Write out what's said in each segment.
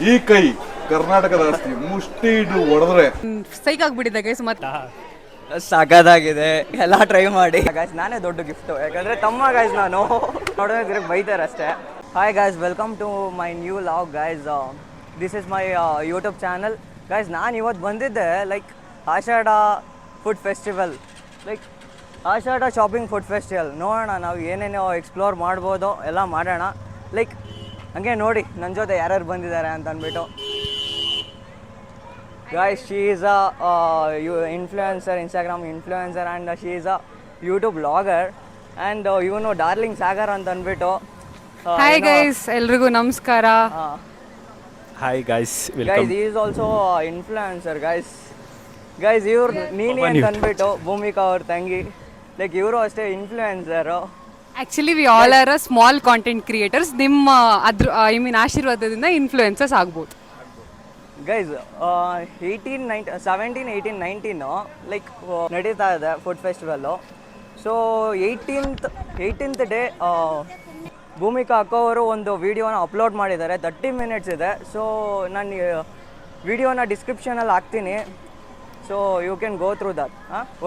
ಈ ಕೈ ಕರ್ನಾಟಕದ ಆಸ್ತಿ, ಮುಷ್ಟಿ ಇಡು ಹೊಡೆದ್ರೆ ಸೈಕ್ ಆಗ್ಬಿಟ್ಟಿದೆ ಗೈಸ್. ಮತ್ತೆ ಸಾಕಾಗಿದೆ, ಎಲ್ಲ ಟ್ರೈ ಮಾಡಿ ಗಾಯ್ಸ್. ನಾನೇ ದೊಡ್ಡ ಗಿಫ್ಟು, ಯಾಕಂದರೆ ತಮ್ಮ ಗಾಯ್ಸ್ ನಾನು ನೋಡೋದ್ರೆ ಬೈತಾರೆ ಅಷ್ಟೇ. Hi guys, welcome to my new vlog guys. This is my YouTube channel guys. ನಾನು ಇವತ್ತು ಬಂದಿದ್ದೆ like Ashada food festival, like Ashada shopping food festival. ನೋಡೋಣ ನಾವು ಏನೇನೋ ಎಕ್ಸ್ಪ್ಲೋರ್ ಮಾಡ್ಬೋದು, ಎಲ್ಲ ಮಾಡೋಣ. ಲೈಕ್ ಹಂಗೆ ನೋಡಿ ನನ್ನ ಜೊತೆ ಯಾರ್ಯಾರು ಬಂದಿದ್ದಾರೆ ಅಂತ ಅಂದ್ಬಿಟ್ಟು. Guys, she is a influencer, Instagram influencer, and she is a YouTube blogger. And you know Darling Sagar ಅಂತ ಅಂದ್ಬಿಟ್ಟು. ಹಾಯ್ ಗೈಸ್, ಎಲ್ರಿಗೂ ನಮಸ್ಕಾರ. Hi guys, guys he is also influencer guys. Guys ಇವ್ರು ನೀನಿ ಅಂತ ಅಂದ್ಬಿಟ್ಟು ಭೂಮಿಕಾ ಅವ್ರ ತಂಗಿ, ಲೈಕ್ ಇವರು ಅಷ್ಟೇ influencer. Actually we all are a small content creators. ನಿಮ್ಮ ಆಶೀರ್ವಾದದಿಂದ ಇನ್ಫ್ಲೂಯೆನ್ಸರ್ಸ್ ಆಗ್ಬೋದು. ಗೈಸ್ 17, 18, 19 ಲೈಕ್ ನಡೀತಾ ಇದೆ food festival. So 18th day Bhoomika ಅಕ್ಕ ಅವರು ಒಂದು ವಿಡಿಯೋನ ಅಪ್ಲೋಡ್ ಮಾಡಿದ್ದಾರೆ, 30 minutes ಇದೆ. ಸೊ ನಾನು ವಿಡಿಯೋನ ಡಿಸ್ಕ್ರಿಪ್ಷನಲ್ಲಿ ಹಾಕ್ತೀನಿ, so you can go through that.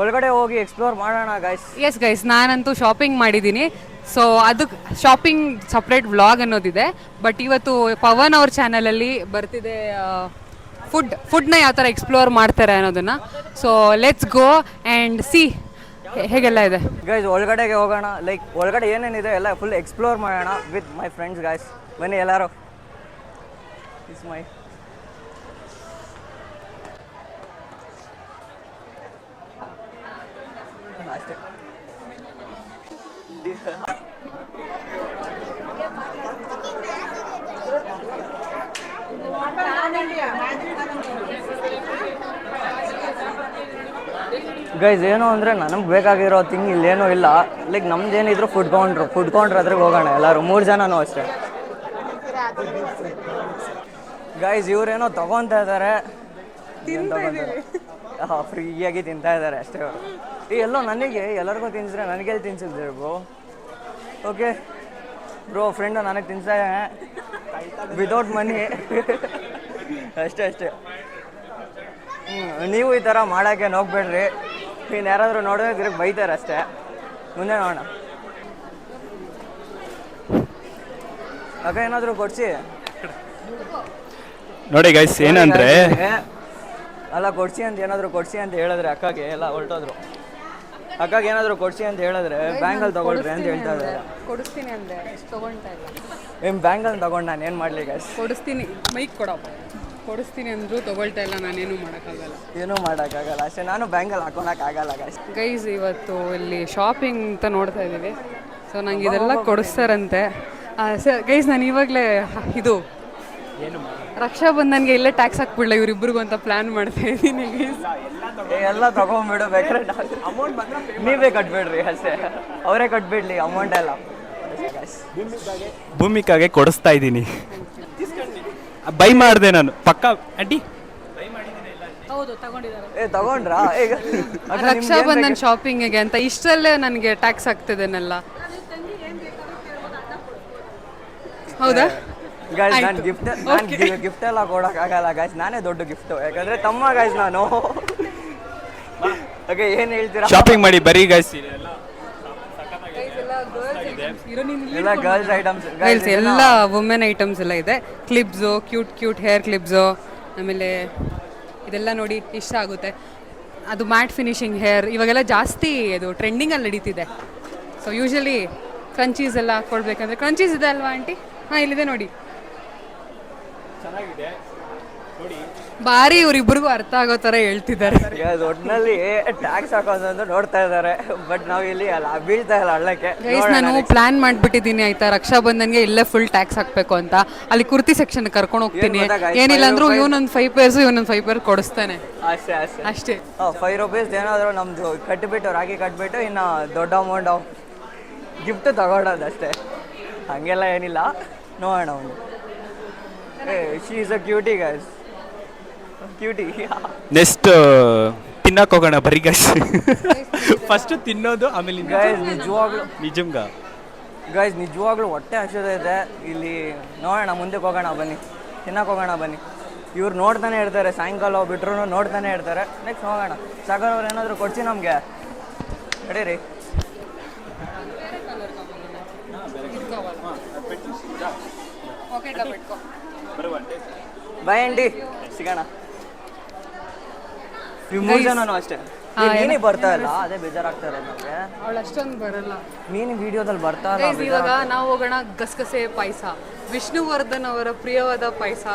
ಒಳಗಡೆ ಹೋಗಿ ಎಕ್ಸ್ಪ್ಲೋರ್ ಮಾಡೋಣ ಗೈಸ್. ಎಸ್ ಗೈಸ್, ನಾನಂತೂ ಶಾಪಿಂಗ್ ಮಾಡಿದ್ದೀನಿ. ಸೊ ಅದಕ್ಕೆ ಶಾಪಿಂಗ್ ಸಪ್ರೇಟ್ ವ್ಲಾಗ್ ಅನ್ನೋದಿದೆ. ಬಟ್ ಇವತ್ತು ಪವನ್ ಅವ್ರ ಚಾನಲಲ್ಲಿ ಬರ್ತಿದೆ ಫುಡ್ನ ಯಾವ ಥರ ಎಕ್ಸ್ಪ್ಲೋರ್ ಮಾಡ್ತಾರೆ ಅನ್ನೋದನ್ನು. So let's go and C ಹೇಗೆಲ್ಲ ಇದೆ. ಗೈಸ್ ಒಳಗಡೆಗೆ ಹೋಗೋಣ, ಲೈಕ್ ಒಳಗಡೆ ಏನೇನಿದೆ ಎಲ್ಲ ಫುಲ್ ಎಕ್ಸ್ಪ್ಲೋರ್ ಮಾಡೋಣ ವಿತ್ ಮೈ ಫ್ರೆಂಡ್ಸ್ ಗೈಸ್. ಬನ್ನಿ ಎಲ್ಲರೂ. ಇಟ್ಸ್ ಮೈ ಅಷ್ಟೇ. ಗೈಸ್ ಏನು ಅಂದರೆ ನನಗೆ ಬೇಕಾಗಿರೋ ಥಿಂಗ್ ಇಲ್ಲೇನೂ ಇಲ್ಲ. ಲೈಕ್ ನಮ್ದೇನಿದ್ರು ಫುಡ್ ಕೌಂಟ್ರ್ ಅದ್ರಿಗೆ ಹೋಗೋಣ ಎಲ್ಲರೂ, 3 ಜನನೂ ಅಷ್ಟೇ. ಗೈಸ್ ಇವರೇನೋ ತೊಗೊತಾ ಇದ್ದಾರೆ, ಹಾಂ ಫ್ರೀಯಾಗಿ ತಿಂತಾ ಇದ್ದಾರೆ ಅಷ್ಟೇ ಅವರು. ಎಲ್ಲೋ ನನಗೆ ಎಲ್ಲರಿಗೂ ತಿನ್ಸಿದ್ರೆ ನನಗೆ ತಿನ್ಸಿದ್ರೆ ಬ್ರೋ. ಓಕೆ ಬ್ರೋ, ಫ್ರೆಂಡು ನನಗೆ ತಿನ್ಸ ವಿದೌಟ್ ಮನಿ ಅಷ್ಟೇ. ನೀವು ಈ ಥರ ಮಾಡೋಕ್ಕೆ ಹೋಗ್ಬೇಡ್ರಿ, ಇನ್ನು ಯಾರಾದರೂ ನೋಡೋದ್ರೆ ಬೈತಾರೆ ಅಷ್ಟೇ. ಮುಂದೆ ನೋಡೋಣ. ಅಕ್ಕ ಏನಾದರೂ ಕೊಡಿಸಿ ನೋಡಿ ಗೈಸ್, ಏನಂದ್ರೆ ಅಲ್ಲ ಕೊಡಿಸಿ ಅಂತ ಏನಾದರೂ ಕೊಡಿಸಿ ಅಂತ ಹೇಳಿದ್ರೆ ಅಕ್ಕಗೆ ಎಲ್ಲ ಹೊರಟೋದ್ರು. ಅಕ್ಕಗೆ ಏನಾದರೂ ಕೊಡಿಸಿ ಅಂತ ಹೇಳಿದ್ರೆ ಬ್ಯಾಂಗಲ್ ತೊಗೊಳ್ರಿ ಅಂತ ಹೇಳ್ತಾ ಇದ್ದಾರೆ. ಕೊಡಿಸ್ತೀನಿ ಅಂದರೆ ತೊಗೊಳ್ತಾ ಇಲ್ಲ. ಬ್ಯಾಂಗಲ್ ತೊಗೊಂಡು ನಾನು ಏನು ಮಾಡಲಿ ಗೈಸ್? ಕೊಡಿಸ್ತೀನಿ, ಮೈಕ್ ಕೊಡಪ್ಪ. ಕೊಡಿಸ್ತೀನಿ ಅಂದರೂ ತೊಗೊಳ್ತಾ ಇಲ್ಲ, ನಾನೇನು ಮಾಡೋಕ್ಕಾಗಲ್ಲ. ಏನೂ ಮಾಡೋಕ್ಕಾಗಲ್ಲ ಅಷ್ಟೇ, ನಾನು ಬ್ಯಾಂಗಲ್ ಹಾಕೊಳಕ್ಕಾಗಲ್ಲ ಗೈಸ್. ಗೈಸ್ ಇವತ್ತು ಇಲ್ಲಿ ಶಾಪಿಂಗ್ ಅಂತ ನೋಡ್ತಾ ಇದ್ದೀವಿ. ಸೊ ನಂಗೆ ಇದೆಲ್ಲ ಕೊಡಿಸ್ತಾರಂತೆ. ಸರ್ ಗೈಸ್, ನಾನು ಇವಾಗಲೇ ಇದು ರಕ್ಷಾ ಬಂಧನ್ಗೆ ಇಲ್ಲೇ ಟ್ಯಾಕ್ಸ್ ಹಾಕ್ಬಿಡ್ಲ ಇವರಿಬ್ಬರಿಗೂ ಅಂತ ಪ್ಲ್ಯಾನ್ ಮಾಡ್ತಾ ಇದ್ದೀನಿ ಗೈಸ್. ಎಲ್ಲ ತೊಗೊಂಡ್ಬಿಡು, ಬೇಕಾದ್ರೆ ಅಮೌಂಟ್ ನೀವೇ ಕಟ್ಬೇಡ್ರಿ ಅಷ್ಟೇ, ಅವರೇ ಕಟ್ಬಿಡ್ಲಿ ಅಮೌಂಟ್ ಎಲ್ಲ. ಭೂಮಿಕಾಗೆ ಕೊಡಿಸ್ತಾ ಇದ್ದೀನಿ. ಬೈ ಮಾಡಿದೆ ನಾನು ಪಕ್ಕ. ಆಂಟಿ ತಗೊಂಡ್ರಾ? ಈಗ ರಕ್ಷಾ ಬಂಧನ್ ಶಾಪಿಂಗಿಗೆ ಅಂತ ಇಷ್ಟರಲ್ಲೇ ನನಗೆ ಟ್ಯಾಕ್ಸ್ ಆಗ್ತಿದೆನಲ್ಲ. ಹೌದಾ ಗೈಸ್, ನಾನು ಗಿಫ್ಟ್ ಎಲ್ಲ ಕೊಡೋಕ್ಕಾಗಲ್ಲ ಗೈಸ್, ನಾನೇ ದೊಡ್ಡ ಗಿಫ್ಟು, ಯಾಕಂದರೆ ತಮ್ಮ ಗೈಸ್ ನಾನು. ಓಕೆ, ಏನು ಹೇಳ್ತೀರಾ? ಶಾಪಿಂಗ್ ಮಾಡಿ ಬರೀ ಗೈಸ್. ಎಲ್ಲ ಗರ್ಲ್ಸ್ ಐಟಮ್ಸ್ ಗೈಸ್, ಎಲ್ಲ ವುಮೆನ್ ಐಟಮ್ಸ್ ಎಲ್ಲ ಇದೆ. ಕ್ಲಿಪ್ಸು, ಕ್ಯೂಟ್ ಹೇರ್ ಕ್ಲಿಪ್ಸು, ಆಮೇಲೆ ಇದೆಲ್ಲ ನೋಡಿ ಇಷ್ಟ ಆಗುತ್ತೆ. ಅದು ಮ್ಯಾಟ್ ಫಿನಿಶಿಂಗ್ ಹೇರ್ ಇವಾಗೆಲ್ಲ ಜಾಸ್ತಿ ಅದು ಟ್ರೆಂಡಿಂಗಲ್ಲಿ ನಡೀತಿದೆ. ಸೊ ಯೂಶಲಿ ಕ್ರಂಚೀಸ್ ಎಲ್ಲ ಹಾಕ್ಕೊಳ್ಬೇಕಂದ್ರೆ ಕ್ರಂಚೀಸ್ ಇದೆ ಅಲ್ವಾ ಆಂಟಿ? ಹಾಂ, ಇಲ್ಲಿದೆ ನೋಡಿ. ಚೆನ್ನಾಗಿದೆ ನೋಡಿ. ಭಾರಿ ಇವರಿಬ್ಬರಿಗೂ ಅರ್ಥ ಆಗೋ ಥರ ಹೇಳ್ತಿದ್ದಾರೆ. ಒಟ್ಟಿನಲ್ಲಿ ಟ್ಯಾಕ್ಸ್ ಹಾಕೋದಂತ ನೋಡ್ತಾ ಇದ್ದಾರೆ, ಬಟ್ ನಾವು ಇಲ್ಲಿ ಬೀಳ್ತಾ ಇಲ್ಲ ಹಳ್ಳಕ್ಕೆ. ಗೈಸ್, ನಾನು ಪ್ಲಾನ್ ಮಾಡಿಬಿಟ್ಟಿದ್ದೀನಿ ಆಯ್ತಾ, ರಕ್ಷಾ ಬಂಧನ್ಗೆ ಇಲ್ಲೇ ಫುಲ್ ಟ್ಯಾಕ್ಸ್ ಹಾಕಬೇಕು ಅಂತ. ಅಲ್ಲಿ ಕುರ್ತಿ ಸೆಕ್ಷನ್ ಕರ್ಕೊಂಡು ಹೋಗ್ತೀನಿ. ಏನಿಲ್ಲ ಅಂದ್ರೂ ಇವನೊಂದು 5 ಪೇರ್ಸು ಇವನೊಂದು 5 ಪೇರ್ ಕೊಡಿಸ್ತಾನೆ ಅಷ್ಟೇ. 5 ರೂಪೀಸ್ ಏನಾದರೂ ನಮ್ಮದು ಕಟ್ಟಿಬಿಟ್ಟು ರಾಗಿ ಕಟ್ಬಿಟ್ಟು ಇನ್ನು ದೊಡ್ಡ ಅಮೌಂಟ್ ಗಿಫ್ಟ್ ತಗೊಳ್ಳೋದು ಅಷ್ಟೇ, ಹಾಗೆಲ್ಲ ಏನಿಲ್ಲ. ನೋಡೋಣ ಅವನು. She is a cutie guys, cutie. Next ತಿನ್ನಕ್ಕೆ ಹೋಗೋಣ ಬರೀ ಗೈಸ್. ಫಸ್ಟ್ ತಿನ್ನೋದು, ಆಮೇಲೆ ಗೈಸ್ ನಿಜವಾಗ್ಲೂ ಗೈಸ್ ನಿಜವಾಗ್ಲೂ ಹೊಟ್ಟೆ ಹಸಿದೈತೆ ಇಲ್ಲಿ. ನೋಡೋಣ ಮುಂದಕ್ಕೆ ಹೋಗೋಣ ಬನ್ನಿ. ತಿನ್ನಕ್ಕೆ ಹೋಗೋಣ ಬನ್ನಿ. ಇವ್ರು ನೋಡ್ತಾನೆ ಇರ್ತಾರೆ, ಸಾಯಂಕಾಲ ಬಿಟ್ರು ನೋಡ್ತಾನೆ ಇರ್ತಾರೆ. ನೆಕ್ಸ್ಟ್ ಹೋಗೋಣ. ಸಾಗರ್ ಅವ್ರು ಏನಾದರೂ ಕೊಡ್ಸಿ ನಮಗೆ ನಡೀರಿ. ಬಾಯ್ ಆಂಟಿ, ಸಿಗೋಣ. ನೀವು 3 ಜನನೂ ಅಷ್ಟೇ. ನೀನೇ ಬರ್ತಾ ಇಲ್ಲ, ಅದೇ ಬೇಜಾರಾಗ್ತಾ ಇರೋದು ನಮಗೆ. ಅವಳು ಅಷ್ಟೊಂದು ಬರಲ್ಲ. ನೀನು ವಿಡಿಯೋದಲ್ಲಿ ಬರ್ತಾ ಇಲ್ಲ. Guys, ಇವಾಗ ನಾವು ಹೋಗೋಣ ಗಸಗಸೆ ಪಾಯಸ, ವಿಷ್ಣುವರ್ಧನ್ ಅವರ ಪ್ರಿಯವಾದ ಪಾಯಸ.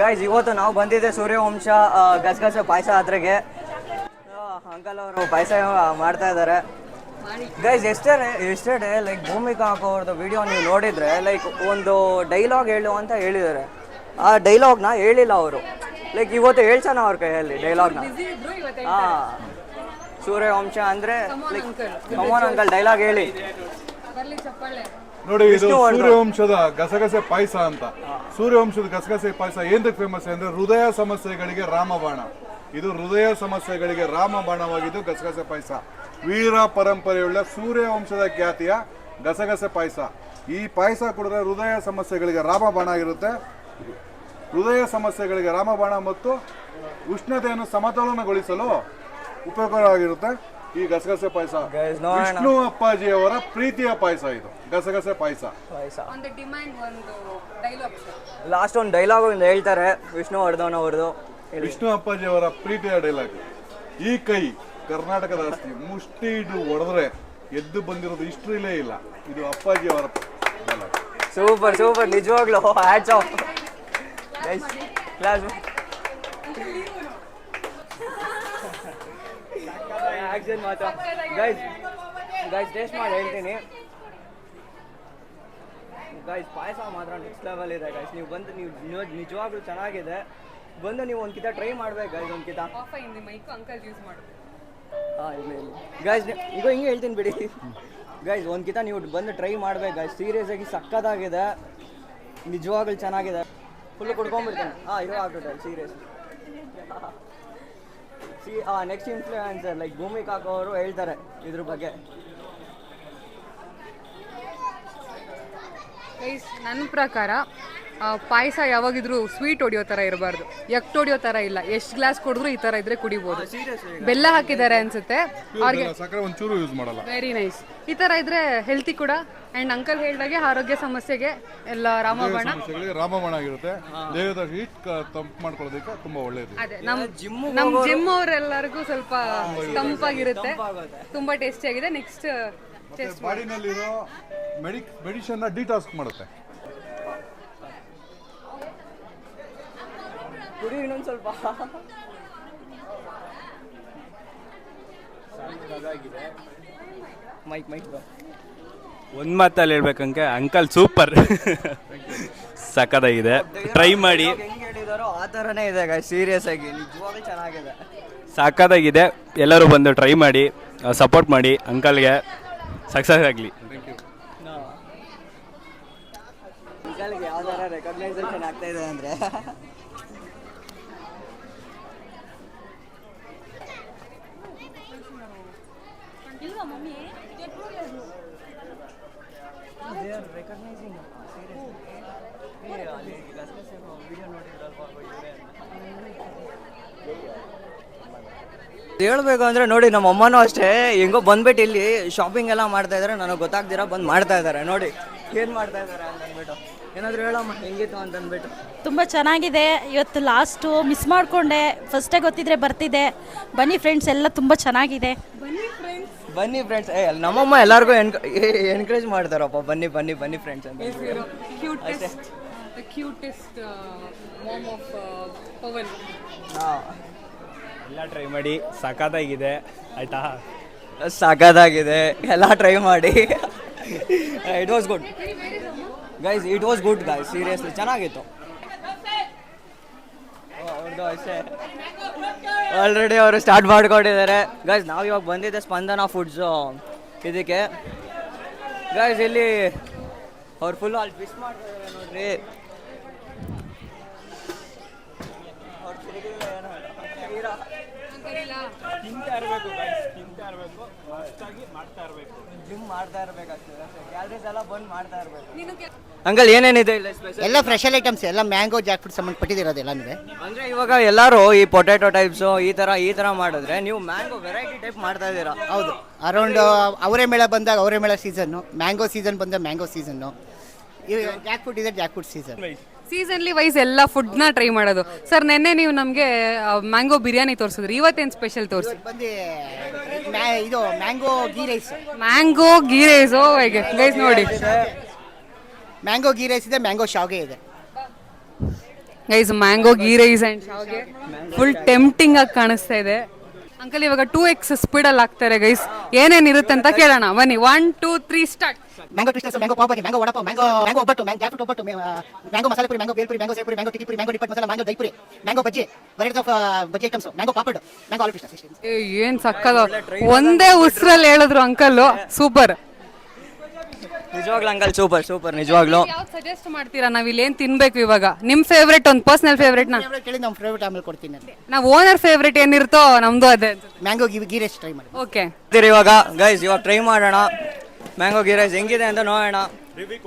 ಗೈಸ್, ಇವತ್ತು ನಾವು ಬಂದಿದ್ದೆ ಸೂರ್ಯವಂಶ ಗಸಗಸೆ ಪಾಯಸ ಜಾತ್ರೆಗೆ. ಅಂಕಲ್ ಅವರು ಪಾಯಸ ಮಾಡ್ತಾ ಇದ್ದಾರೆ. ಗೈಸ್, ಎಸ್ಟರ್ಡೇ ಲೈಕ್ ಭೂಮಿಕಾ ಅವ್ರದ್ದು ವಿಡಿಯೋ ನೀವು ನೋಡಿದರೆ ಲೈಕ್ ಒಂದು ಡೈಲಾಗ್ ಹೇಳು ಅಂತ ಹೇಳಿದ್ದಾರೆ. ಆ ಡೈಲಾಗ್ನ ಹೇಳಿಲ್ಲ ಅವರು. ಲೈಕ್ ಇವತ್ತು ಹೇಳ್ಸೋಣ ಅವ್ರ ಕೈಯಲ್ಲಿ ಡೈಲಾಗ್ನ. ಹಾಂ, ಸೂರ್ಯವಂಶ ಅಂದರೆ ಲೈಕ್ ಕಮಾನ್ ಅಂಕಲ್ ಡೈಲಾಗ್ ಹೇಳಿ. ನೋಡಿ, ಇದು ಸೂರ್ಯವಂಶದ ಗಸಗಸೆ ಪಾಯಸ ಅಂತ. ಸೂರ್ಯವಂಶದ ಗಸಗಸೆ ಪಾಯಸ ಏನಕ್ಕೆ ಫೇಮಸ್ ಅಂದ್ರೆ ಹೃದಯ ಸಮಸ್ಯೆಗಳಿಗೆ ರಾಮಬಾಣ. ಇದು ಹೃದಯ ಸಮಸ್ಯೆಗಳಿಗೆ ರಾಮಬಾಣವಾಗಿದ್ದು ಗಸಗಸೆ ಪಾಯಸ. ವೀರ ಪರಂಪರೆಯುಳ್ಳ ಸೂರ್ಯವಂಶದ ಖ್ಯಾತಿಯ ಗಸಗಸೆ ಪಾಯಸ. ಈ ಪಾಯಸ ಕುಡಿದ್ರೆ ಹೃದಯ ಸಮಸ್ಯೆಗಳಿಗೆ ರಾಮಬಾಣ ಆಗಿರುತ್ತೆ. ಹೃದಯ ಸಮಸ್ಯೆಗಳಿಗೆ ರಾಮಬಾಣ ಮತ್ತು ಉಷ್ಣತೆಯನ್ನು ಸಮತೋಲನಗೊಳಿಸಲು ಉಪಯೋಗವಾಗಿರುತ್ತೆ ಈ ಗಸಗಸೆ ಪಾಯಸ. ವಿಷ್ಣು ಅಪ್ಪಾಜಿಯವರ ಪ್ರೀತಿಯ ಪಾಯಸ ಇದು ಗಸಗಸೆ ಪಾಯಸ. ಲಾಸ್ಟ್ ಒಂದು ಡೈಲಾಗ್ ಹೇಳ್ತಾರೆ ವಿಷ್ಣುವರ್ಧನ್ ಅವ್ರದ್ದು. ವಿಷ್ಣು ಅಪ್ಪಾಜಿಯವರ ಪ್ರೀತಿಯ ಡೈಲಾಗ್. ಈ ಕೈ ಕರ್ನಾಟಕದ ಆಸ್ತಿ, ಮುಷ್ಟಿ ಇಡು ಹೊಡೆದ್ರೆ ಎದ್ದು ಬಂದಿರೋದು ಹಿಸ್ಟ್ರಿಲೇ ಇಲ್ಲ. ಇದು ಅಪ್ಪಾಜಿಯವರ ಡೈಲಾಗ್. ಸೂಪರ್ ಸೂಪರ್, ನಿಜವಾಗ್ಲೂ ಹ್ಯಾಟ್ಸ್ ಆಫ್. ಆಕ್ಷನ್ ಮಾತ್ರ. ಗೈಸ್ ಟೇಸ್ಟ್ ಮಾಡಿ ಹೇಳ್ತೀನಿ. ಗೈಸ್, ಪಾಯಸ ಮಾತ್ರ ನೆಕ್ಸ್ಟ್ ಲೆವೆಲ್ ಇದೆ ಗೈಸ್. ನೀವು ಬಂದು ನೀವು ನಿಜವಾಗ್ಲೂ ಚೆನ್ನಾಗಿದೆ. ಬಂದು ನೀವು ಒಂದು ಕಿತ ಟ್ರೈ ಮಾಡ್ಬೇಕು ಗೈಸ್. ಒಂದು ಕಿತ ಗೈಸ್, ಈಗ ಹಿಂಗೆ ಹೇಳ್ತೀನಿ ಬಿಡಿ ಗೈಸ್. ಒಂದು ಕಿತ ನೀವು ಬಂದು ಟ್ರೈ ಮಾಡ್ಬೇಕು ಗೈಸ್. ಸೀರಿಯಸ್ ಆಗಿ ಸಕ್ಕತ್ತಾಗಿದೆ, ನಿಜವಾಗ್ಲೂ ಚೆನ್ನಾಗಿದೆ. ಫುಲ್ ಕುಡ್ಕೊಂಡ್ಬಿಡ್ತೇನೆ. ಇರೋ ಆಗ್ಬಿಟ್ಟೆ serious. Next influencer like Bhoomika ಅವರು ಹೇಳ್ತಾರೆ ಇದ್ರ ಬಗ್ಗೆ. ನನ್ನ ಪ್ರಕಾರ ಪಾಯಸ ಯಾವಾಗಿದ್ರು ಸ್ವೀಟ್ ಹೊಡಿಯೋ ಥರ ಇರಬಾರ್ದು, ಎಕ್ಟ್ ಹೊಡಿಯೋ ಥರ ಇಲ್ಲ. ಎಷ್ಟು ಗ್ಲಾಸ್ ಕುಡಿದ್ರು ಈ ಥರ ಇದ್ರೆ ಕುಡಿಬೋದು. ಬೆಲ್ಲ ಹಾಕಿದ್ದಾರೆ ಅನ್ಸುತ್ತೆ ಅವ್ರಿಗೆ, ಸಕ್ಕರೆ ಒಂಚೂರು ಯೂಸ್ ಮಾಡಲ್ಲ. Very nice. ಈ ಥರ ಇದ್ರೆ ಹೆಲ್ತಿ ಕೂಡ. ಆ್ಯಂಡ್ ಅಂಕಲ್ ಹೇಳ್ದಾಗೆ ಆರೋಗ್ಯ ಸಮಸ್ಯೆಗೆ ಎಲ್ಲ ರಾಮಬಾಣ ಆಗಿರುತ್ತೆ. ದೇಹದ ಹೀಟ್ ತಂಪು ಮಾಡ್ಕೊಳ್ಳೋದಕ್ಕೆ ತುಂಬಾ ಒಳ್ಳೇದು. ಅದೇ ನಮ್ಮ ಜಿಮ್ ಅವರೆಲ್ಲರಿಗೂ ಸ್ವಲ್ಪ ತಂಪಾಗಿರುತ್ತೆ, ತುಂಬಾ ಟೇಸ್ಟಿಯಾಗಿದೆ. ನೆಕ್ಸ್ಟ್ ಬಾಡಿನಲ್ಲಿರೋ ಮೆಡಿಷನ್ ಡಿಟಾಕ್ಸ್ ಮಾಡುತ್ತೆ. ಕುಡಿ ಇನ್ನೊಂದು ಸ್ವಲ್ಪ. ಮೈಕ್ ಒಂದು ಮಾತಲ್ಲಿ ಹೇಳ್ಬೇಕಂಗೆ ಅಂಕಲ್ ಸೂಪರ್, ಸಕ್ಕತ್ತಾಗಿದೆ. ಟ್ರೈ ಮಾಡಿ. ಹೆಂಗೆ ಹೇಳಿದಾರೋ ಆ ಥರನೇ ಇದೆ ಗೈಸ್. ಸೀರಿಯಸ್ ಆಗಿ ನಿಜವಾಗ್ಲೂ ಚೆನ್ನಾಗಿದೆ, ಸಕ್ಕತ್ತಾಗಿದೆ. ಎಲ್ಲರೂ ಬಂದು ಟ್ರೈ ಮಾಡಿ, ಸಪೋರ್ಟ್ ಮಾಡಿ ಅಂಕಲ್ಗೆ. ಸಕ್ಸಸ್ ಆಗಲಿ. ಅಂಕಲ್ಗೆ ಯಾವ ಥರ ರೆಕಗ್ನೈಸೇಷನ್ ಆಗ್ತಾ ಇದೆ ಅಂದರೆ ಹೇಳ್ಬೇಕು ಅಂದರೆ ನೋಡಿ, ನಮ್ಮ ಅಮ್ಮನೂ ಅಷ್ಟೇ ಹೆಂಗೋ ಬಂದ್ಬಿಟ್ಟು ಇಲ್ಲಿ ಶಾಪಿಂಗ್ ಎಲ್ಲ ಮಾಡ್ತಾ ಇದ್ದಾರೆ. ನನಗೆ ಗೊತ್ತಾಗ್ದಿರ ಬಂದು ಮಾಡ್ತಾ ಇದ್ದಾರೆ. ನೋಡಿ ಏನು ಮಾಡ್ತಾ ಇದ್ದಾರೆ ಅಂತ ಅಂದ್ಬಿಟ್ಟು. ಏನಾದರೂ ಹೇಳಮ್ಮ ಹೆಂಗಿತ್ತು ಅಂತ ಅಂದ್ಬಿಟ್ಟು. ತುಂಬ ಚೆನ್ನಾಗಿದೆ. ಇವತ್ತು ಲಾಸ್ಟು ಮಿಸ್ ಮಾಡಿಕೊಂಡೆ. ಫಸ್ಟೇ ಗೊತ್ತಿದ್ರೆ ಬರ್ತಿದ್ದೆ. ಬನ್ನಿ ಫ್ರೆಂಡ್ಸ್, ಎಲ್ಲ ತುಂಬ ಚೆನ್ನಾಗಿದೆ. ಬನ್ನಿ ಫ್ರೆಂಡ್ಸ್. ನಮ್ಮಮ್ಮ ಎಲ್ಲರಿಗೂ ಎನ್ಕರೇಜ್ ಮಾಡ್ತಾರಪ್ಪ, ಬನ್ನಿ ಬನ್ನಿ ಬನ್ನಿ ಫ್ರೆಂಡ್ಸ್ ಅಂತ. ಎಲ್ಲ ಟ್ರೈ ಮಾಡಿ, ಸಖತ್ತಾಗಿದೆ. ಆಯ್ತಾ? ಸಖತ್ತಾಗಿದೆ, ಎಲ್ಲ ಟ್ರೈ ಮಾಡಿ. It was good guys, it was good guys. Seriously ಚೆನ್ನಾಗಿತ್ತು. ಅವ್ರದ್ದು ಅಷ್ಟೇ ಆಲ್ರೆಡಿ ಅವರು ಸ್ಟಾರ್ಟ್ ಮಾಡ್ಕೊಂಡಿದ್ದಾರೆ ಗೈಸ್. ನಾವು ಇವಾಗ ಬಂದಿದ್ದೆ ಸ್ಪಂದನ ಫುಡ್ಸು ಇದಕ್ಕೆ ಗೈಸ್. ಇಲ್ಲಿ ಅವ್ರು ಫುಲ್ಲು ಅಲ್ಲಿ ಮಿಸ್ ಮಾಡ್ತಿದ್ದಾರೆ ನೋಡ್ರಿ. ಜಿಮ್ ಮಾಡ್ತಾ ಇರ್ಬೇಕಾಗ್ತದೆ. ಕ್ಯಾಲರೀಸ್ ಎಲ್ಲ ಬಂದ್ ಮಾಡ್ತಾ ಇರ್ಬೇಕು. ಅಂಕಲ್ ಏನೇನಿದೆ ಇಲ್ಲ ಸ್ಪೆಷಲ್? ಎಲ್ಲ ಫ್ರೆಶಲ್ ಐಟಮ್ಸ್ ಎಲ್ಲ ಮ್ಯಾಂಗೋ ಜಾಕ್ ಫ್ರೂಟ್ ಸಂಬಂಧಪಟ್ಟಿರೋದು ಎಲ್ಲನೂ. ಅಂದರೆ ಇವಾಗ ಎಲ್ಲರೂ ಈ ಪೊಟ್ಯಾಟೊ ಟೈಪ್ಸು ಈ ಥರ ಮಾಡಿದ್ರೆ ನೀವು ಮ್ಯಾಂಗೋ ವೆರೈಟಿ ಟೈಪ್ ಮಾಡ್ತಾ ಇದ್ದೀರಾ. ಹೌದು, ಅರೌಂಡ್ ಅವರೇ ಮೇಳ ಬಂದಾಗ ಅವರೇ ಮೇಳ ಸೀಸನ್ನು, ಮ್ಯಾಂಗೋ ಸೀಸನ್ ಬಂದಾಗ ಮ್ಯಾಂಗೋ ಸೀಸನ್ನು, ಜಾಕ್ ಫ್ರೂಟ್ ಇದೆ ಜಾಕ್ ಫ್ರೂಟ್ ಸೀಸನ್. ಸೀಸನ್ಲಿ ವೈಸ್ ಎಲ್ಲ ಫುಡ್ನ ಟ್ರೈ ಮಾಡೋದು. ಸರ್ ನೆನ್ನೆ ನೀವು ನಮಗೆ ಮ್ಯಾಂಗೋ ಬಿರಿಯಾನಿ ತೋರಿಸಿದ್ರಿ, ಇವತ್ತೇನು ಸ್ಪೆಷಲ್ ತೋರಿಸಿ? ಬಂದು ಇದು mango ghee rice. Mango ghee rice ಹೇಗೆ ಗೈಸ್ ನೋಡಿ, ಮ್ಯಾಂಗೋ ಗೀ ರೈಸ್ ಇದೆ, ಮ್ಯಾಂಗೋ ಶಾವ್ಗೆ ಇದೆ. Guys mango ghee rice and ಶಾವ್ಗೆ ಫುಲ್ ಟೆಂಪ್ಟಿಂಗ್ ಆಗಿ ಕಾಣಿಸ್ತಾ ಇದೆ. ಅಂಕಲ್ ಇವಾಗ 2x ಸ್ಪೀಡಲ್ಲಿ ಆಗ್ತಾರೆ ಗೈಸ್, ಏನೇನು ಇರುತ್ತೆ ಅಂತ ಕೇಳೋಣ ಬನ್ನಿ. 1 2 3 start. Mango twisters, mango pav bhaji, mango vada pav, mango ಒಬ್ಬಟ್ಟು, ಜಾಕ್ ಫ್ರೂಟ್ ಒಬ್ಬಟ್ಟು, mango masala puri, mango bhelpuri, mango sevpuri, mango tikki mango ಡಿಪ್ಪಟ್ ಮಸಾಲ, ಮ್ಯಾಂಗೋ ದೈಪುರಿ, mango bajji, variety of bajji items, mango papad, mango aloo twisters. ಏನ್ ಸಕ್ಕದ, ಒಂದೇ ಉಸ್ರಲ್ಲಿ ಹೇಳಿದ್ರು ಅಂಕಲ್, ಸೂಪರ್. ನಿಜವಾಗ್ಲೂ ಅಂಕಲ್ ಸೂಪರ್ ನಿಜವಾಗ್ಲೂ. ಯಾವ್ದು ಸಜೆಸ್ಟ್ ಮಾಡ್ತೀರಾ, ನಾವ್ ಇಲ್ಲಿ ಏನ್ ತಿನ್ಬೇಕು ಇವಾಗ? ನಿಮ್ ಫೇವ್ರೇಟ್, ಒಂದು ಪರ್ಸನಲ್ ಫೇವ್ರೇಟ್ ನ ಕೇಳಿ ನಮ್ಮ ಫೇವ್ರೇಟ್ ಆಮೇಲೆ ಕೊಡ್ತೀನಿ. ನಾವು ಓನರ್ ಫೇವ್ರೇಟ್ ಏನಿರುತ್ತೋ ನಮ್ದು ಅದೇ. ಮ್ಯಾಂಗೋ ಗೀ ರೈಸ್ ಟ್ರೈ ಮಾಡಿ. ಓಕೆ ಇವಾಗ ಗೈಸ್ ಇವಾಗ ಟ್ರೈ ಮಾಡೋಣ ಮ್ಯಾಂಗೋ ಗೀ ರೈಸ್ ಹೆಂಗಿದೆ ಅಂತ ನೋಡೋಣ.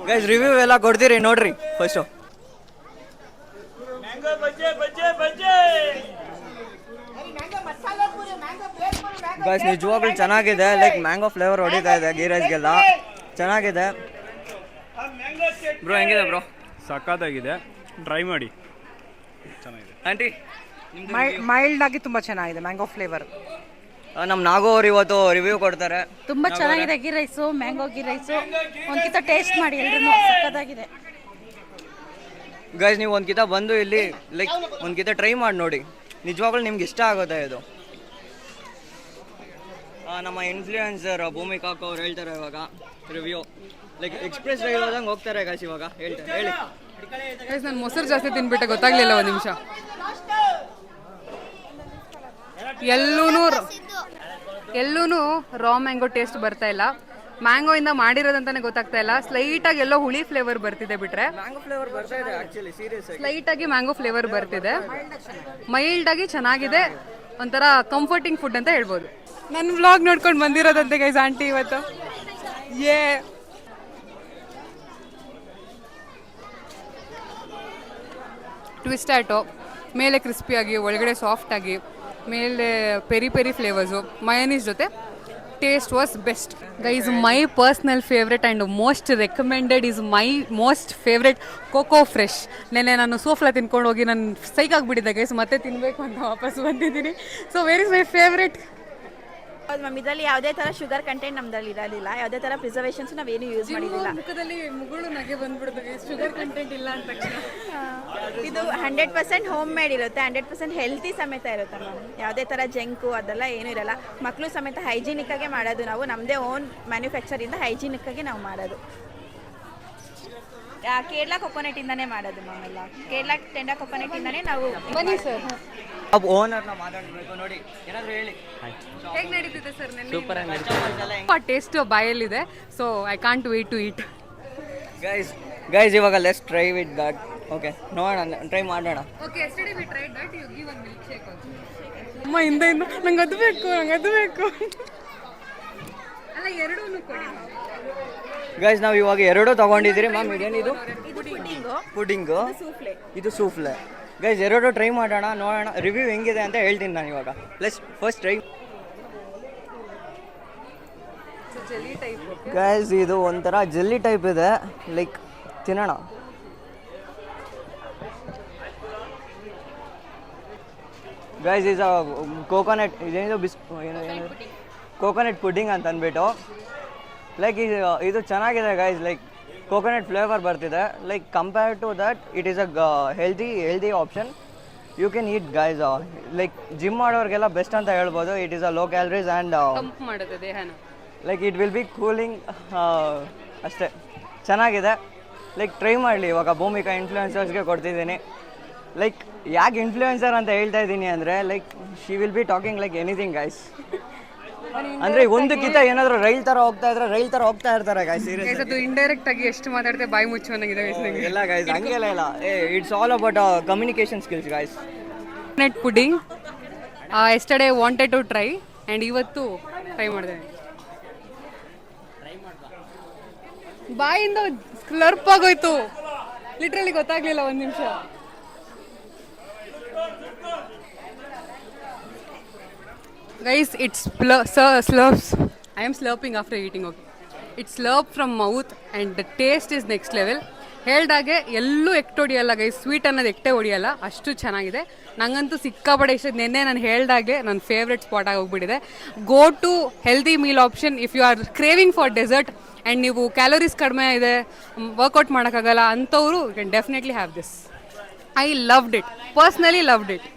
ಗೈಸ್ ರಿವ್ಯೂ ಎಲ್ಲ ಕೊಡ್ತೀರಿ ನೋಡ್ರಿ ಫಸ್ಟು. ಗೈಸ್ ನಿಜವಾಗ್ಲೂ ಚೆನ್ನಾಗಿದೆ, ಲೈಕ್ ಮ್ಯಾಂಗೋ ಫ್ಲೇವರ್ ಹೊಡಿತಾ ಇದೆ ಗೀ ರೈಸ್ಗೆಲ್ಲ, ಚೆನ್ನಾಗಿದೆ. ಬ್ರೋ ಹೆಂಗಿದೆ ಬ್ರೋ? ಸಕ್ಕತ್ತಾಗಿದೆ, ಟ್ರೈ ಮಾಡಿ, ಚೆನ್ನಾಗಿದೆ. ಆಂಟಿ ಮೈಲ್ಡ್ ಆಗಿ ತುಂಬಾ ಚೆನ್ನಾಗಿದೆ ಮ್ಯಾಂಗೋ ಫ್ಲೇವರ್. ನಮ್ಮ ನಾಗೋ ಅವ್ರು ಇವತ್ತು ರಿವ್ಯೂ ಕೊಡ್ತಾರೆ. ತುಂಬ ಚೆನ್ನಾಗಿದೆ ghee rice, mango ghee rice. ಒಂದ್ಕಿತ ಟೇಸ್ಟ್ ಮಾಡಿ ಎಲ್ಲರೂ, ಸಕ್ಕತ್ತಾಗಿದೆ. ಗೈಸ್ ನೀವು ಒಂದ್ಕಿತ ಬಂದು ಇಲ್ಲಿ ಲೈಕ್ ಒಂದ್ಕಿತ ಟ್ರೈ ಮಾಡಿ ನೋಡಿ, ನಿಜವಾಗ್ಲೂ ನಿಮ್ಗೆ ಇಷ್ಟ ಆಗುತ್ತೆ ಇದು. ನಮ್ಮ ಇನ್ಫ್ಲೂಯೆನ್ಸರ್ ಭೂಮಿಕಾ ಅವ್ರು ಹೇಳ್ತಾರೆ ಇವಾಗ ರಿವ್ಯೂ, ಲೈಕ್ ಎಕ್ಸ್ಪ್ರೆಸ್ ಡ್ರೈವ್ ಹೋದಂಗೆ ಹೋಗ್ತಾರೆ ಗೈಸ್ ಇವಾಗ ಹೇಳ್ತಾರೆ. ಹೇಳಿ ಗೈಸ್, ನಾನು ಮೊಸರು ಜಾಸ್ತಿ ತಿನ್ಬಿಟ್ಟೆ, ಗೊತ್ತಾಗ್ಲಿಲ್ಲ ಒಂದು ನಿಮಿಷ. ಎಲ್ಲೂ ರಾ ಮ್ಯಾಂಗೋ ಟೇಸ್ಟ್ ಬರ್ತಾ ಇಲ್ಲ, ಮ್ಯಾಂಗೋ ಇಂದ ಮಾಡಿರೋದಂತಾನೆ ಗೊತ್ತಾಗ್ತಾ ಇಲ್ಲ. ಸ್ಲೈಟ್ ಆಗಿ ಎಲ್ಲೋ ಹುಳಿ ಫ್ಲೇವರ್ ಬರ್ತಿದೆ ಬಿಟ್ರೆ, ಮ್ಯಾಂಗೋ ಫ್ಲೇವರ್ ಬರ್ತಾ ಇದೆ ಆಕ್ಚುಲಿ ಸೀರಿಯಸ್ ಆಗಿ. ಸ್ಲೈಟ್ ಆಗಿ ಮ್ಯಾಂಗೋ ಫ್ಲೇವರ್ ಬರ್ತಿದೆ, ಮೈಲ್ಡ್ ಆಗಿ ಚೆನ್ನಾಗಿದೆ, ಒಂಥರ ಕಂಫರ್ಟಿಂಗ್ ಫುಡ್ ಅಂತ ಹೇಳ್ಬೋದು. ನನ್ನ ವ್ಲಾಗ್ ನೋಡ್ಕೊಂಡು ಬಂದಿರೋದಂತೆ ಗೈಸ್ ಆಂಟಿ ಇವತ್ತು. ಟ್ವಿಸ್ಟ್ ಆಟೋ ಮೇಲೆ ಕ್ರಿಸ್ಪಿಯಾಗಿ, ಒಳಗಡೆ ಸಾಫ್ಟಾಗಿ, ಮೇಲೆ ಪೆರಿ ಪೆರಿ ಫ್ಲೇವರ್ಸು, ಮಯೋನೀಸ್ ಜೊತೆ taste was best guys. My personal favourite and most recommended is my most favourite cocoa fresh. ನೆನ್ನೆ ನಾನು ಸೋಫ್ಲಾ ತಿನ್ಕೊಂಡು ಹೋಗಿ ನಾನು ಸೈಕಾಗ್ಬಿಟ್ಟಿದ್ದೆ ಗೈಸ್, ಮತ್ತೆ ತಿನ್ನಬೇಕು ಅಂತ ವಾಪಸ್ ಬಂದಿದ್ದೀನಿ. So where is my favourite? ಹೌದು ಮ್ಯಾಮ್, ಇದರಲ್ಲಿ ಯಾವುದೇ ಥರ ಶುಗರ್ ಕಂಟೆಂಟ್ ನಮ್ಮದಲ್ಲಿ ಇರೋದಿಲ್ಲ, ಯಾವುದೇ ಥರ ಪ್ರಿಸರ್ವೇಷನ್ಸ್ ನಾವೇನು ಯೂಸ್ ಮಾಡಿಲ್ಲ. ಮುಖದಲ್ಲಿ ಮುಗುಳು ನಗೆ ಬಂದ್ಬಿಡುತ್ತೆ ಶುಗರ್ ಕಂಟೆಂಟ್ ಇಲ್ಲ ಅಂತ ತಕ್ಷಣ. ಇದು 100% ಹೋಮ್ ಮೇಡ್ ಇರುತ್ತೆ, 100% ಹೆಲ್ತಿ ಸಮೇತ ಇರುತ್ತೆ ಮ್ಯಾಮ್. ಯಾವುದೇ ಥರ ಜಂಕು ಅದೆಲ್ಲ ಏನೂ ಇರಲ್ಲ. ಮಕ್ಕಳು ಸಮೇತ ಹೈಜಿನಿಕ್ಕಾಗೆ ಮಾಡೋದು ನಾವು, ನಮ್ಮದೇ ಓನ್ ಮ್ಯಾನುಫ್ಯಾಕ್ಚರಿಂದ ಹೈಜಿನಿಕ್ಕಾಗಿ ನಾವು ಮಾಡೋದು. ಕೇರಳ ಕೊಕೊನೆಟಿಂದನೇ ಮಾಡೋದು ಮ್ಯಾಮ್, ಎಲ್ಲ ಕೇರಳ ಟೆಂಡ ಕೊಕೊನೆಟಿಂದನೇ ನಾವು. ಬನ್ನಿ ಸರ್, ಓನರ್ನ ಮಾತಾಡಬೇಕು ನೋಡಿ, ಏನಾದರೂ ಹೇಳಿ. ಹೇಗೆ ನಡೀತಿದೆ ಸರ್? ನೆನ್ನೆ ಟೇಸ್ಟ್ ಬಾಯಲ್ಲಿದೆ, so I can't wait to eat. Guys ಇವಾಗ let's try with that. Okay ನೋಡೋಣ, ಟ್ರೈ ಮಾಡೋಣ. Okay, yesterday we tried that, you give one milkshake also. ಅಮ್ಮ ಹಿಂದೆ ನಂಗೆ ಅದು ಬೇಕು ಅಲ್ಲ, ಎರಡೂ ಕೊಡಿ. ಗೈಸ್ ನಾವು ಇವಾಗ ಎರಡೂ ತಗೊಂಡಿದ್ದೀರಿ ಮ್ಯಾಮ್. ಇದೇನಿದು? ಪುಡಿಂಗು, ಇದು ಸೂಫ್ಲೆ. ಗೈಸ್ ಎರಡು ಟ್ರೈ ಮಾಡೋಣ, ನೋಡೋಣ ರಿವ್ಯೂ ಹೆಂಗಿದೆ ಅಂತ ಹೇಳ್ತೀನಿ ನಾನು ಇವಾಗ. Let's first try. ಗೈಸ್ ಇದು ಒಂಥರ ಜೆಲ್ಲಿ ಟೈಪ್ ಇದೆ, ಲೈಕ್ ತಿನ್ನೋಣ. ಗೈಸ್ ಈಸ್ ಕೋಕೋನಟ್, ಇದೇನಿದು ಕೋಕೋನಟ್ ಪುಡ್ಡಿಂಗ್ ಅಂತ ಅಂದ್ಬಿಟ್ಟು, ಲೈಕ್ ಇದು ಚೆನ್ನಾಗಿದೆ ಗೈಸ್. ಲೈಕ್ ಕೋಕೋನಟ್ ಫ್ಲೇವರ್ ಬರ್ತಿದೆ, like compare to that it is a healthy option. You can eat guys, like gym ಮಾಡೋರಿಗೆಲ್ಲ ಬೆಸ್ಟ್ ಅಂತ ಹೇಳ್ಬೋದು. It is a low calories and ಮಾಡುತ್ತೆ ದೇಹನ, like it will be cooling ಅಷ್ಟೇ. ಚೆನ್ನಾಗಿದೆ, like try ಮಾಡಲಿ. ಇವಾಗ ಭೂಮಿಕಾ ಇನ್ಫ್ಲೂಯೆನ್ಸರ್ಸ್ಗೆ ಕೊಡ್ತಿದ್ದೀನಿ. ಲೈಕ್ ಯಾಕೆ ಇನ್ಫ್ಲೂಯೆನ್ಸರ್ ಅಂತ ಹೇಳ್ತಾ ಇದ್ದೀನಿ ಅಂದರೆ, like she will be talking like anything guys. ಅಂದರೆ ಒಂದಕ್ಕಿಂತ ಏನಾದರೂ ರೈಲ್ ಥರ ಹೋಗ್ತಾ ಇರ್ತಾರೆ ಗೈಸ್. ಸೀರಿಯಸ್ ಅದು ಇಂಡೈರೆಕ್ಟ್ ಆಗಿ ಎಷ್ಟು ಮಾತಾಡ್ತೆ ಬಾಯಿ ಮುಚ್ಚುವಂಗಿದೆ ಎಲ್ಲ ಗೈಸ್, ಹಂಗೆಲ್ಲ ಇಲ್ಲ. It's all about communication skills guys. Coconut pudding yesterday wanted to try and ಇವತ್ತು ಟ್ರೈ ಮಾಡಿದೆ. ಬಾಯಿಂದ ಸ್ಲರ್ಪ್ ಆಗೋಯ್ತು, ಲಿಟ್ರಲಿ ಗೊತ್ತಾಗ್ಲಿಲ್ಲ ಒಂದು ನಿಮಿಷ. Guys, it's slurps. I am slurping after eating, okay. It's slurp from mouth and the taste is next level. ಹೇಳ್ದಾಗೆ ಎಲ್ಲೂ ಎಕ್ಟ್ ಹೊಡಿಯಲ್ಲ guys, sweet ಅನ್ನೋದು ಎಕ್ಟೇ ಹೊಡಿಯಲ್ಲ, ಅಷ್ಟು ಚೆನ್ನಾಗಿದೆ. ನನಗಂತೂ ಸಿಕ್ಕಾಪಡೆ ಇಷ್ಟ. ನೆನ್ನೆ ನಾನು ಹೇಳ್ದಾಗೆ ನನ್ನ ಫೇವ್ರೆಟ್ ಸ್ಪಾಟ್ ಆಗಿ ಹೋಗ್ಬಿಟ್ಟಿದೆ. Go to healthy meal option if you are craving for dessert and ನೀವು ಕ್ಯಾಲೋರೀಸ್ ಕಡಿಮೆ ಇದೆ, ವರ್ಕೌಟ್ ಮಾಡೋಕ್ಕಾಗಲ್ಲ ಅಂಥವ್ರು you can definitely have this. I loved it, personally loved it.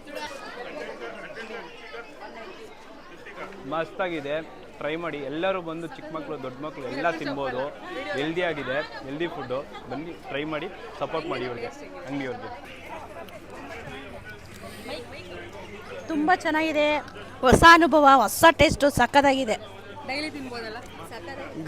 ಮಸ್ತಾಗಿದೆ, ಟ್ರೈ ಮಾಡಿ. ಎಲ್ಲರೂ ಬಂದು ಚಿಕ್ಕ ಮಕ್ಕಳು ದೊಡ್ಡ ಮಕ್ಕಳು ಎಲ್ಲ ತಿನ್ಬೋದು. ಹೆಲ್ದಿಯಾಗಿದೆ, ಹೆಲ್ದಿ ಫುಡ್ಡು. ಬನ್ನಿ ಟ್ರೈ ಮಾಡಿ, ಸಪೋರ್ಟ್ ಮಾಡಿ ಇವ್ರಿಗೆ, ಅಂಗಡಿಯವ್ರಿಗೆ. ತುಂಬ ಚೆನ್ನಾಗಿದೆ, ಹೊಸ ಅನುಭವ, ಹೊಸ ಟೇಸ್ಟು, ಸಕ್ಕತ್ತಾಗಿದೆ. ಡೈಲಿ ತಿನ್ಬೋದಲ್ಲ.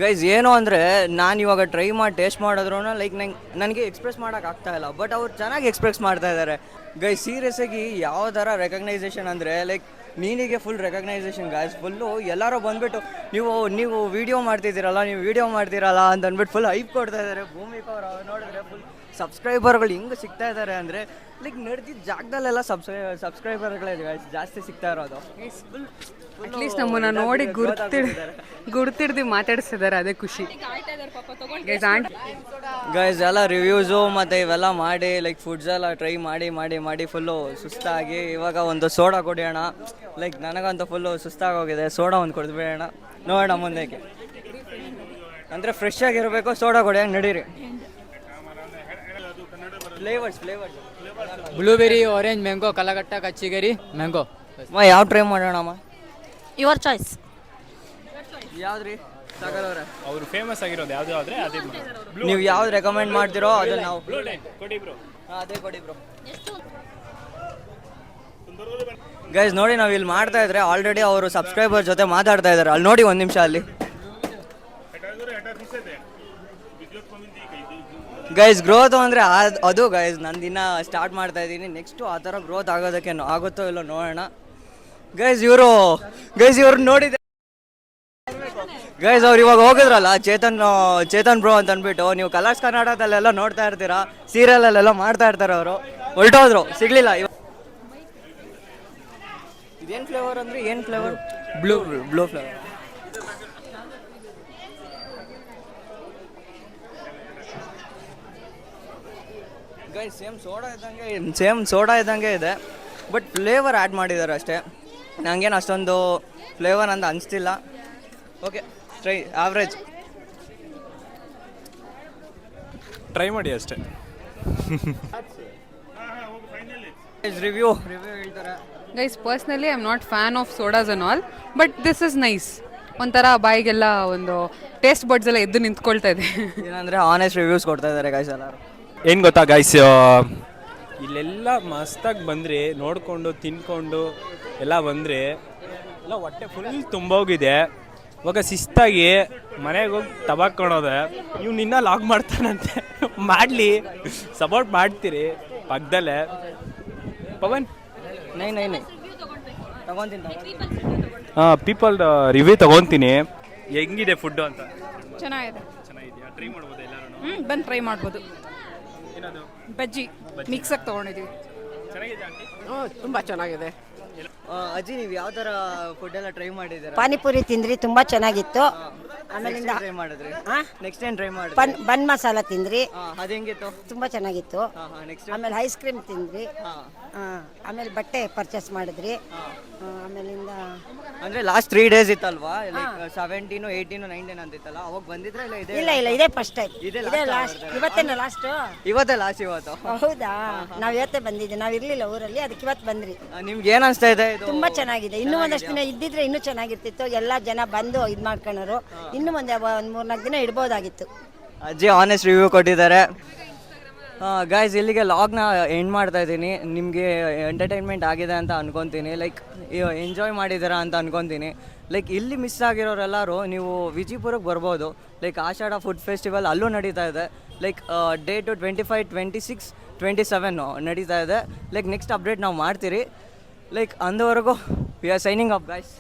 ಗೈಸ್ ಏನು ಅಂದರೆ ನಾನು ಇವಾಗ ಟ್ರೈ ಮಾಡಿ ಟೇಸ್ಟ್ ಮಾಡಿದ್ರು ಲೈಕ್ ನನಗೆ ಎಕ್ಸ್ಪ್ರೆಸ್ ಮಾಡೋಕೆ ಆಗ್ತಾ ಇಲ್ಲ, ಬಟ್ ಅವ್ರು ಚೆನ್ನಾಗಿ ಎಕ್ಸ್ಪ್ರೆಸ್ ಮಾಡ್ತಾ ಇದ್ದಾರೆ. ಗೈಸ್ ಸೀರಿಯಸ್ ಆಗಿ ಯಾವ ಥರ ರೆಕಗ್ನೈಸೇಷನ್ ಅಂದರೆ ಲೈಕ್ ನೀನಿಗೆ ಫುಲ್ ರೆಕಗ್ನೈಸೇಷನ್ ಗಾಯ್ಸ್. ಫುಲ್ಲು ಎಲ್ಲರೂ ಬಂದುಬಿಟ್ಟು ನೀವು ವೀಡಿಯೋ ಮಾಡ್ತೀರಲ್ಲ ಅಂತ ಅಂದ್ಬಿಟ್ಟು ಫುಲ್ ಹೈಪ್ ಕೊಡ್ತಾ ಇದ್ದಾರೆ. ಭೂಮಿಕ ಅವರು ನೋಡಿದ್ರೆ ಫುಲ್ ಸಬ್ಸ್ಕ್ರೈಬರ್ಗಳು ಹಿಂಗೆ ಸಿಗ್ತಾ ಇದ್ದಾರೆ ಅಂದರೆ ಲೈಕ್ ನಡೆದಿದ್ದ ಜಾಗದಲ್ಲೆಲ್ಲ ಸಬ್ಸ್ಕ್ರೈಬರ್ಗಳೇ ಜಾಸ್ತಿ ಸಿಗ್ತಾ ಇರೋದು. ಅಟ್ಲೀಸ್ಟ್ ನಮ್ಮನ್ನ ನೋಡಿ ಗುರ್ತಿಡ್ದು ಮಾತಾಡಿಸಿದ್ದಾರೆ, ಅದೇ ಖುಷಿ. ಗೈಸ್ ಎಲ್ಲ ರಿವ್ಯೂಸು ಮತ್ತು ಇವೆಲ್ಲ ಮಾಡಿ ಲೈಕ್ ಫುಡ್ಸ್ ಎಲ್ಲ ಟ್ರೈ ಮಾಡಿ ಫುಲ್ಲು ಸುಸ್ತಾಗಿ ಇವಾಗ ಒಂದು ಸೋಡಾ ಕುಡಿಯೋಣ. ಲೈಕ್ ನನಗಂತೂ ಫುಲ್ಲು ಸುಸ್ತಾಗೋಗಿದೆ, ಸೋಡಾ ಒಂದು ಕುಡಿದ್ಬಿಡೋಣ, ನೋಡೋಣ ಮುಂದಕ್ಕೆ. ಅಂದರೆ ಫ್ರೆಶ್ ಆಗಿರಬೇಕು, ಸೋಡಾ ಕುಡಿಯೋಂಗೆ ನಡೀರಿ. ಫ್ಲೇವರ್ಸ್ ಬ್ಲೂಬೆರಿ, ಆರೆಂಜ್, ಮ್ಯಾಂಗೋ, ಕಲಗಟ್ಟ, ಕಚ್ಚಿಗರಿ, ಮ್ಯಾಂಗೋ. ಯಾವ ಟ್ರೈ ಮಾಡೋಣಮ್ಮ? Your choice. ಯಾವ್ದ್ರಿ ಸಾಗರವ್ರೆ? ಅವರು ಫೇಮಸ್ ಆಗಿರೋದು ಯಾವುದೇ ಆದರೆ ಅದೇ. ನೀವು ಯಾವ್ದು ರೆಕಮೆಂಡ್ ಮಾಡ್ತಿರೋ ಅದನ್ನ ನಾವು ಕೊಡಿ ಬ್ರೋ. ಅದೇ ಕೊಡಿ ಬ್ರೋ. ಗೈಸ್ ನೋಡಿ, ನಾವು ಇಲ್ಲಿ ಮಾಡ್ತಾ ಇದ್ರೆ ಆಲ್ರೆಡಿ ಅವರು ಸಬ್ಸ್ಕ್ರೈಬರ್ ಜೊತೆ ಮಾತಾಡ್ತಾ ಇದ್ದಾರೆ. ಅಲ್ಲಿ ನೋಡಿ ಒಂದು ನಿಮಿಷ ಅಲ್ಲಿ. ಗೈಸ್ ಗ್ರೋತ್ ಅಂದರೆ ಅದು ಗೈಸ್ ನಾನು ದಿನ ಸ್ಟಾರ್ಟ್ ಮಾಡ್ತಾ ಇದ್ದೀನಿ. ನೆಕ್ಸ್ಟು ಆ ಥರ ಗ್ರೋತ್ ಆಗೋದಕ್ಕೆ ಆಗುತ್ತೋ ಇಲ್ಲೋ ನೋಡೋಣ. ಗೈಸ್ ಇವರು ನೋಡಿದೆ ಗೈಸ್, ಅವ್ರು ಇವಾಗ ಹೋಗಿದ್ರಲ್ಲ ಚೇತನ್ ಬ್ರೋ ಅಂತ ಅಂದ್ಬಿಟ್ಟು. ನೀವು ಕಲರ್ಸ್ ಕರ್ನಾಟಕದಲ್ಲೆಲ್ಲ ನೋಡ್ತಾ ಇರ್ತೀರಾ, ಸೀರಿಯಲಲ್ಲೆಲ್ಲ ಮಾಡ್ತಾ ಇರ್ತಾರೆ. ಅವರು ಹೊರಟೋದ್ರು, ಸಿಗಲಿಲ್ಲ. ಇದೇನು ಫ್ಲೇವರ್ ಅಂದರೆ ಏನು flavour? Blue flavour. Guys same soda ಇದ್ದಂಗೆ ಇದೆ, ಬಟ್ ಫ್ಲೇವರ್ ಆ್ಯಡ್ ಮಾಡಿದ್ದಾರೆ ಅಷ್ಟೇ. ನನಗೇನು ಅಷ್ಟೊಂದು ಫ್ಲೇವರ್ ಅಂತ ಅನಿಸ್ತಿಲ್ಲ. ಓಕೆ, ಆವ್ರೇಜ್ ಟ್ರೈ ಮಾಡಿ ಅಷ್ಟೇ. ರಿವ್ಯೂ ಹೇಳ್ತಾರೆ. Guys personally I am not fan of sodas and all, but this is nice. ಒಂಥರ ಬಾಯಿಗೆಲ್ಲ ಒಂದು ಟೇಸ್ಟ್ ಬಡ್ಸ್ ಎಲ್ಲ ಎದ್ದು ನಿಂತ್ಕೊಳ್ತಾ ಇದೆ. ಏನಂದರೆ ಆನೆಸ್ಟ್ ರಿವ್ಯೂಸ್ ಕೊಡ್ತಾ ಇದ್ದಾರೆ ಗೈಸ್ ಎಲ್ಲರೂ. ಏನು ಗೊತ್ತಾ ಗೈಸ್, ಇಲ್ಲೆಲ್ಲ ಮಸ್ತಾಗಿ ಬಂದರೆ ನೋಡಿಕೊಂಡು ತಿನ್ಕೊಂಡು ಎಲ್ಲ ಬಂದರೆ ಎಲ್ಲ ಹೊಟ್ಟೆ ಫುಲ್ ತುಂಬೋಗಿದೆ. ಇವಾಗ ಶಿಸ್ತಾಗಿ ಮನೆಗೆ ಹೋಗಿ ತಬಾಕೊಳೋದೆ. ಇವ್ನು ಇನ್ನೂ ಲಾಗ್ ಮಾಡ್ತಾನಂತೆ, ಮಾಡಲಿ, ಸಪೋರ್ಟ್ ಮಾಡ್ತೀರಿ ಪಕ್ಕದಲ್ಲೇ. ಪವನ್ ನೈ ತಗೊತೀನಿ. ಪೀಪಲ್ ರಿವ್ಯೂ ತೊಗೊತೀನಿ, ಹೆಂಗಿದೆ ಫುಡ್ಡು ಅಂತ. ಚೆನ್ನಾಗಿದೆಯಾ? ಟ್ರೈ ಮಾಡ್ಬೋದು ಎಲ್ಲರೂ? ಬಂದು ಟ್ರೈ ಮಾಡ್ಬೋದು. ಏನದು? ಬಜ್ಜಿ ಮಿಕ್ಸಾಗಿ ತೊಗೊಂಡಿದ್ದೀವಿ. ಚೆನ್ನಾಗಿದೆ ಆಂಟಿ? ತುಂಬ ಚೆನ್ನಾಗಿದೆ. ಅಜ್ಜಿ ನೀವು ಯಾವ ಥರ ಫುಡ್ ಎಲ್ಲ ಟ್ರೈ ಮಾಡಿದ್ದೀರಾ? ಪಾನಿಪುರಿ ತಿಂದ್ರಿ, ತುಂಬಾ ಚೆನ್ನಾಗಿತ್ತು. ಆಮೇಲಿಂದ ಟ್ರೈ ಮಾಡಿದ್ರಿ? ನೆಕ್ಸ್ಟ್ ಟೈಮ್ ಟ್ರೈ ಮಾಡಿ. ಬನ್ ಮಸಾಲ ತಿಂದ್ರಿ, ಅದು ಹೆಂಗಿತ್ತು? ತುಂಬಾ ಚೆನ್ನಾಗಿತ್ತು. ನೆಕ್ಸ್ಟ್ ಆಮೇಲೆ ಐಸ್ ಕ್ರೀಮ್ ತಿಂದ್ರಿ, ಆಮೇಲೆ ಬಟ್ಟೆ ಪರ್ಚೇಸ್ ಮಾಡಿದ್ರಿ. ಆಮೇಲಿಂದ ಅಂದರೆ ಲಾಸ್ಟ್ 3 days ಇತ್ತಲ್ವಾ, ಲೈಕ್ 17, 18, 19 ಅಂತಿತ್ತಲ್ಲ, ಅವಾಗ ಬಂದಿದ್ರೆ ಇಲ್ಲ ಇದೇ ಫಸ್ಟ್ ಟೈಮ್. ಇದೇ ಲಾಸ್ಟ್. ಇವತ್ತೇನ ಲಾಸ್ಟ್? ಇವತ್ತೇ ಲಾಸ್ಟ್. ಇವತ್ತು ಹೌದಾ? ನಾವು ಇವತ್ತೇ ಬಂದಿದ್ದೆ, ನಾವು ಇರ್ಲಿಲ್ಲ ಊರಲ್ಲಿ, ಅದಕ್ಕೆ ಇವತ್ತು ಬಂದ್ರಿ. ನಿಮ್ಗೆ ಏನು ಅನಿಸ್ತಾ ಇದೆ ಇದು? ತುಂಬಾ ಚೆನ್ನಾಗಿದೆ. ಇನ್ನೂ ಒಂದಷ್ಟು ದಿನ ಇದ್ದಿದ್ರೆ ಇನ್ನೂ ಚೆನ್ನಾಗಿರ್ತಿತ್ತು. ಎಲ್ಲ ಜನ ಬಂದು ಇದು ಮಾಡ್ಕೊಂಡರು. ಇನ್ನೂ ಒಂದು 3-4 ದಿನ ಇಡ್ಬೋದಾಗಿತ್ತು. ಅಜ್ಜಿ ಆನೆಸ್ಟ್ ರಿವ್ಯೂ ಕೊಟ್ಟಿದ್ದಾರೆ. ಗೈಸ್ ಇಲ್ಲಿಗೆ ಲಾಗ್ನ ಎಂಡ್ ಮಾಡ್ತಾ ಇದ್ದೀನಿ. ನಿಮಗೆ ಎಂಟರ್ಟೈನ್ಮೆಂಟ್ ಆಗಿದೆ ಅಂತ ಅನ್ಕೊತೀನಿ, ಲೈಕ್ ಎಂಜಾಯ್ ಮಾಡಿದ್ದೀರಾ ಅಂತ ಅನ್ಕೊತೀನಿ. ಲೈಕ್ ಇಲ್ಲಿ ಮಿಸ್ ಆಗಿರೋರೆಲ್ಲರೂ ನೀವು ವಿಜಯಪುರಕ್ಕೆ ಬರ್ಬೋದು. ಲೈಕ್ ಆಷಾಢ ಫುಡ್ ಫೆಸ್ಟಿವಲ್ ಅಲ್ಲೂ ನಡೀತಾ ಇದೆ. ಲೈಕ್ ಡೇಟು 25, 26, 27 ನಡೀತಾ ಇದೆ. ಲೈಕ್ ನೆಕ್ಸ್ಟ್ ಅಪ್ಡೇಟ್ ನಾವು ಮಾಡ್ತೀರಿ. ಲೈಕ್ ಅಂದವರೆಗೂ we are signing up guys.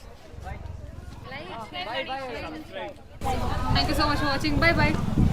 Thank you so much for watching. Bye bye.